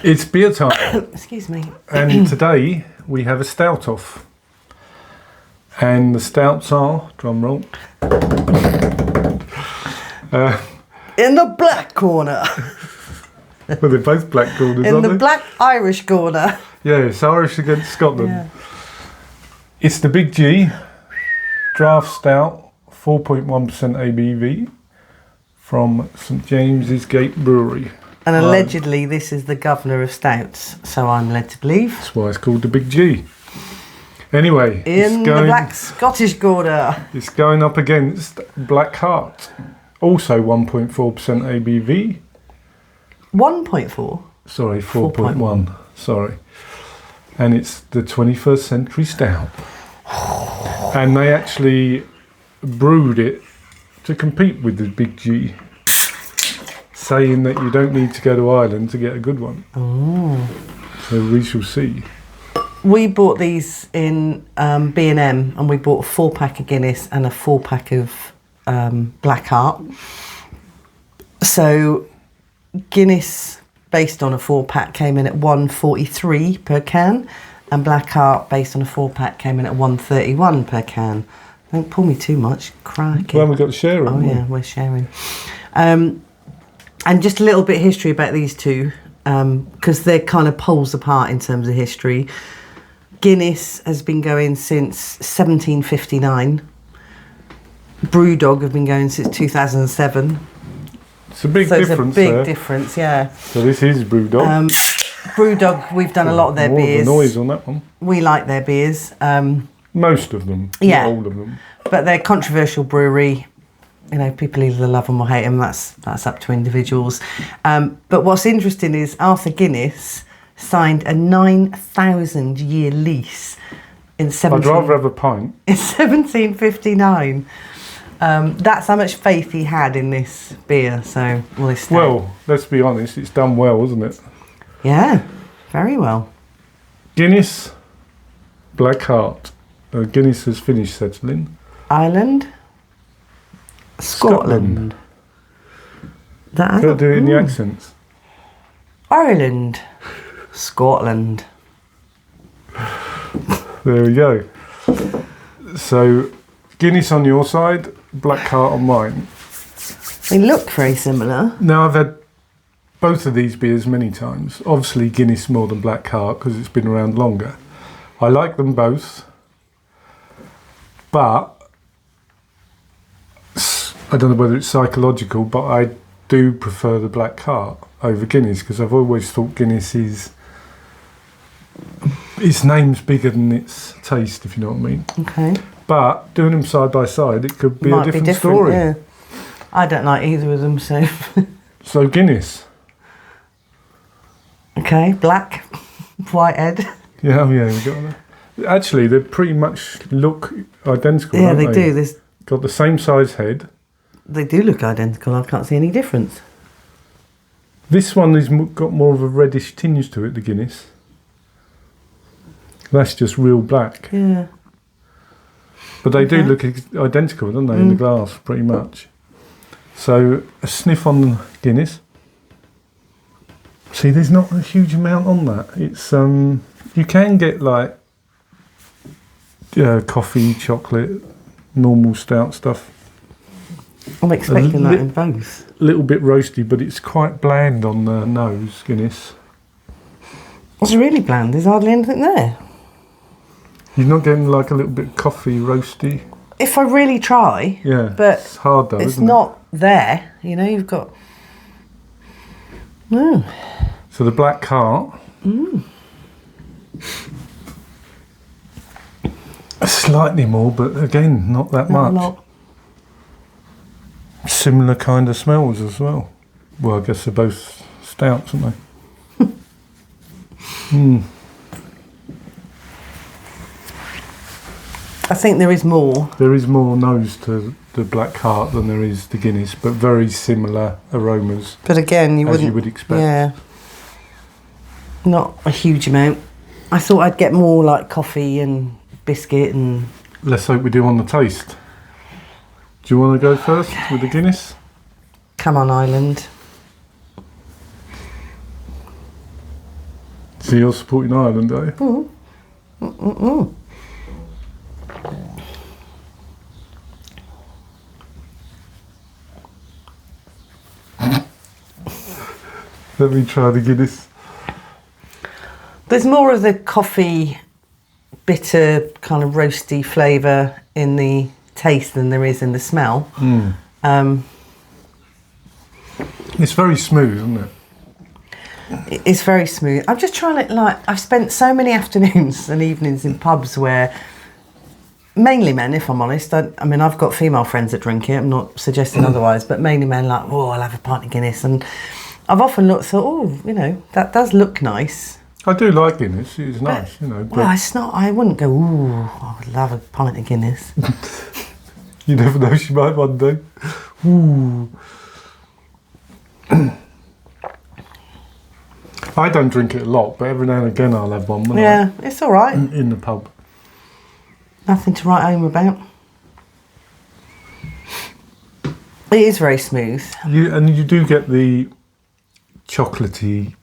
It's beer time. Excuse me. And today we have a stout off. And the stouts are, drum roll. In the black corner. Well, they're both black corners, In aren't the they? black Irish corner. Yeah, it's Irish against Scotland. Yeah. It's the Big G Draft Stout, 4.1% ABV from St James Gate Brewery. And allegedly this is the governor of stouts, so I'm led to believe. That's why it's called the Big G. Anyway, In the black Scottish corner. It's going up against Black Heart, also 1.4% ABV. 1.4? Sorry, 4.1. Sorry. And it's the 21st Century Stout. And they actually brewed it to compete with the Big G, saying that you don't need to go to Ireland to get a good one. Oh. So we shall see. We bought these in B&M and we bought a 4-pack of Guinness and a 4-pack of Black Heart. So Guinness, based on a 4-pack, came in at $1.43 per can, and Black Heart, based on a 4-pack, came in at $1.31 per can. Don't pull me too much, crikey. Well, we've got to share it. Oh yeah, we're sharing. And just a little bit of history about these two, because they're kind of poles apart in terms of history. Guinness has been going since 1759. Brewdog have been going since 2007. It's a big difference It's a big there. difference, yeah. So this is Brewdog. Brewdog, we've done a lot of their beers. More noise on that one. We like their beers. Most of them. Yeah. Not all of them. But they're a controversial brewery. You know, people either love them or hate them. That's up to individuals. But what's interesting is Arthur Guinness signed a 9,000-year lease in I'd rather have a pint. in 1759. That's how much faith he had in this beer. So, Well, let's be honest, it's done well, isn't it? Yeah, very well. Guinness, Black Heart. Guinness has finished settling. Ireland, Scotland. Got to do it in the accents. Ireland, Scotland. There we go. So, Guinness on your side, Black Heart on mine. They look very similar. Now, I've had both of these beers many times. Obviously, Guinness more than Black Heart because it's been around longer. I like them both, but I don't know whether it's psychological, but I do prefer the Black Heart over Guinness because I've always thought Guinness is... its name's bigger than its taste, if you know what I mean. Okay. But doing them side by side, it could be a different story. Yeah. I don't like either of them, so... So Guinness. Okay, black, white head. Yeah, we got that. Actually, they pretty much look identical. Yeah, don't they do. There's, got the same size head. they do look identical. I can't see any difference. This one has got more of a reddish tinge to it, the Guinness. That's just real black. Yeah. But they do look identical, don't they, in the glass, pretty much. So, a sniff on the Guinness. See, there's not a huge amount on that. It's you can get like coffee, chocolate, normal stout stuff. I'm expecting that in both. A little bit roasty, but it's quite bland on the nose, Guinness. It's really bland. There's hardly anything there. You're not getting like a little bit coffee roasty? If I really try. Yeah, But it's hard though, it's isn't not there. You know, you've got... No. So the Black Heart. Slightly more, but again, not that Not a much. lot. Similar kind of smells as well. Well, I guess they're both stouts, aren't they? I think there is more. There is more nose to the Black Heart than there is the Guinness, but very similar aromas. But again, as you would expect. Yeah. Not a huge amount. I thought I'd get more like coffee and biscuit and... Let's hope we do on the taste. Do you want to go first with the Guinness? Come on, Ireland. So you're supporting Ireland, are you? Let me try the Guinness. There's more of the coffee, bitter, kind of roasty flavour in the taste than there is in the smell. It's very smooth, isn't it? It's very smooth. I'm just trying to, like, I've spent so many afternoons and evenings in pubs where, mainly men, if I'm honest. I mean, I've got female friends that drink it. I'm not suggesting otherwise, but mainly men like, oh, I'll have a pint of Guinness. And I've often thought, oh, you know, that does look nice. I do like Guinness. It's nice, you know. But Well, it's not. I wouldn't go, ooh, I would love a pint of Guinness. you never know, she might one day. Ooh. I don't drink it a lot, but every now and again I'll have one. Yeah, it's all right. In the pub. Nothing to write home about. It is very smooth. You do get the chocolatey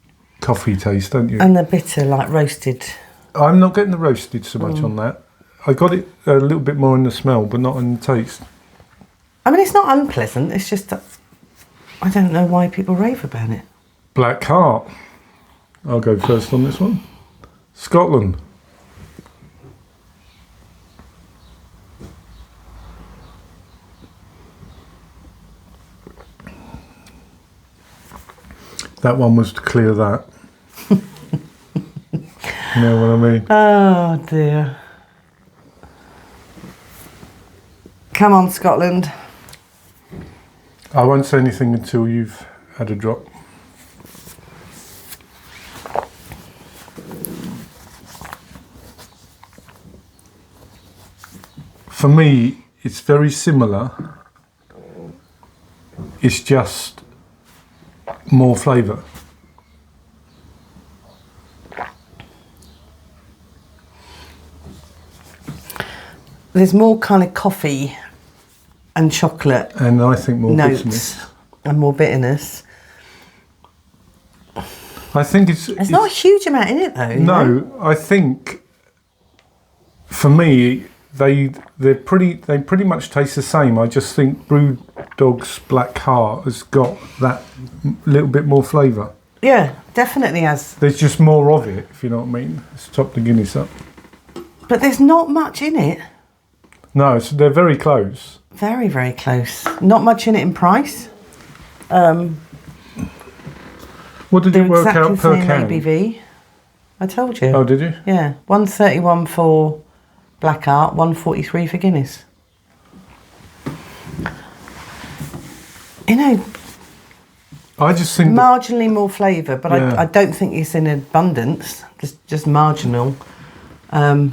coffee taste, don't you? And the bitter, like roasted. I'm not getting the roasted so much on that. I got it a little bit more in the smell, but not in the taste. I mean, it's not unpleasant. It's just that I don't know why people rave about it. Black Heart. I'll go first on this one. Scotland. That one was to clear that. You know what I mean? Oh dear. Come on, Scotland. I won't say anything until you've had a drop. For me, it's very similar. It's just more flavour. There's more kind of coffee and chocolate And I think more notes bitterness. and more bitterness. I think it's There's not a huge amount in it though. you know? no. I think for me they pretty much taste the same. I just think Brewdog's Black Heart has got that little bit more flavour. Yeah, definitely has. There's just more of it, if you know what I mean. Let's top the Guinness up. But there's not much in it. No, so they're very close. Very, very close. Not much in it in price. What did They're it work exactly out per the same can? ABV. I told you. Oh, did you? Yeah, 131 for Black Heart, 143 for Guinness. You know, I just think that, marginally more flavour, but Yeah. I don't think it's in abundance. Just marginal. I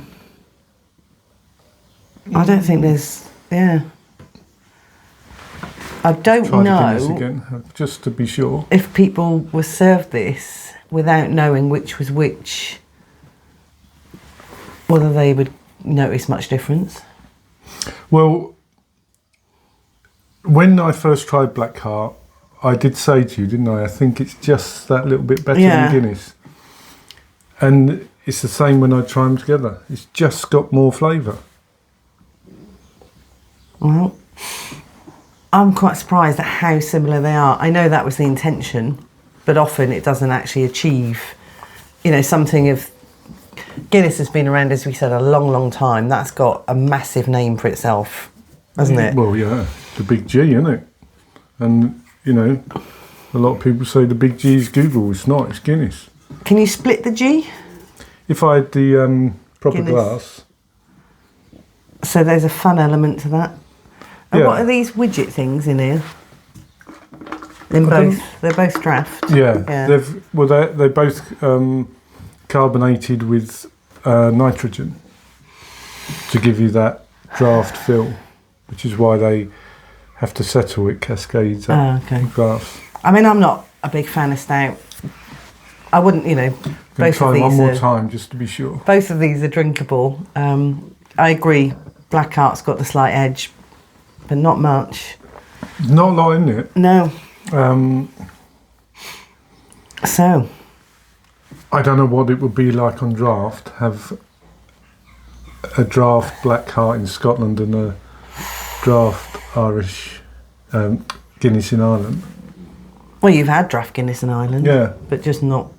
don't think there's. Yeah. I don't try the Guinness know again, just to be sure. if people were served this without knowing which was which, whether they would notice much difference. Well, when I first tried Black Heart, I did say to you, didn't I? I think it's just that little bit better Yeah. than Guinness. And it's the same when I try them together. It's just got more flavour. Well, I'm quite surprised at how similar they are. I know that was the intention, but often it doesn't actually achieve, you know, something of... Guinness has been around, as we said, a long, long time. That's got a massive name for itself, hasn't it? Well, yeah, the big G, isn't it? And, you know, a lot of people say the big G is Google. It's not, it's Guinness. Can you split the G? If I had the proper Guinness. glass... So there's a fun element to that. And Yeah. what are these widget things in here? They're both draft. Yeah, Yeah. they're both carbonated with nitrogen to give you that draft feel, which is why they have to settle it cascades up Ah, okay. the glass. I mean, I'm not a big fan of stout. I wouldn't, you know, Gonna both try of these one more are, time just to be sure. both of these are drinkable. I agree. Black Heart's got the slight edge, but not much. Not a lot in it. No. Um, So I don't know what it would be like on draft. Have a draft Black Heart in Scotland and a draft Irish Guinness in Ireland. Well, you've had draft Guinness in Ireland. Yeah. But just not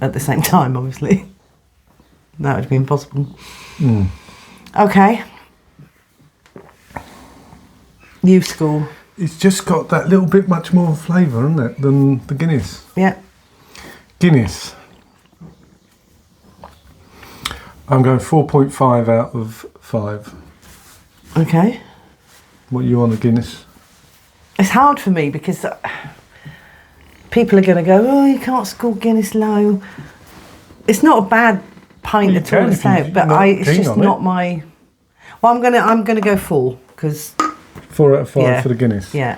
at the same time, obviously. That would be impossible. Mm. Okay. New school. It's just got that little bit much more flavour, hasn't it, than the Guinness. Yeah. Guinness. I'm going 4.5 out of 5. Okay. What are you on the Guinness? It's hard for me because people are going to go, oh, you can't score Guinness low. It's not a bad pint Well, you at all, can it's if you- out, but you're not it's keen just on not it. my. Well, I'm gonna go 4 because 4 out of 5 Yeah. for the Guinness. yeah.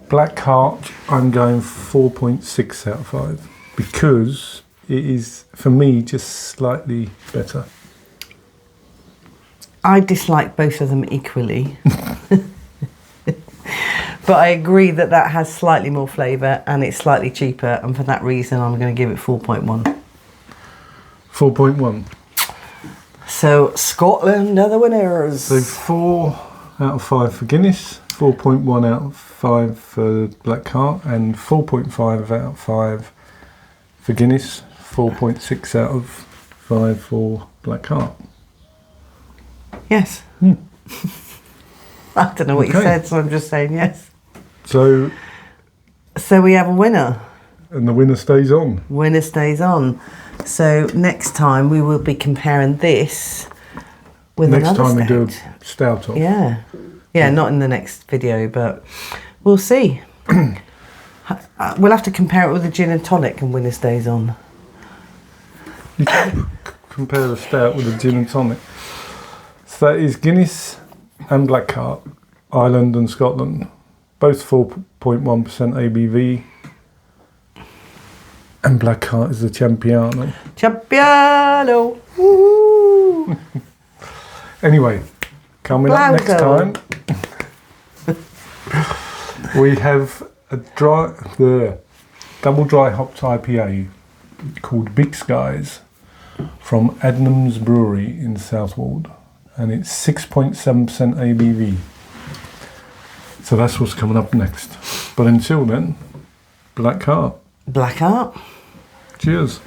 Black Heart, I'm going 4.6 out of 5 because it is, for me, just slightly better. I dislike both of them equally. But I agree that has slightly more flavour and it's slightly cheaper, and for that reason I'm going to give it 4.1. 4.1. So Scotland are the winners. So 4 out of 5 for Guinness, 4.1 out of 5 for Black Heart, and 4.5 out of 5 for Guinness, 4.6 out of 5 for Black Heart. Yes. I don't know what you Okay. said, so I'm just saying yes. So, So we have a winner. and the winner stays on. Winner stays on. So next time we will be comparing this with Next another time we do stout. a stout off. Yeah. Yeah, not in the next video, but we'll see. We'll have to compare it with a gin and tonic and winner stays on. You can compare a stout with a gin and tonic. So that is Guinness and Black Heart, Ireland and Scotland. Both 4.1% ABV. And Black Heart is the Champiano. Champiano! Woo! Anyway, coming up next time, we have a double dry hopped IPA called Big Skies from Adnams Brewery in Southwold, and it's 6.7% ABV. So that's what's coming up next. But until then, Black Heart. Black Heart. Cheers.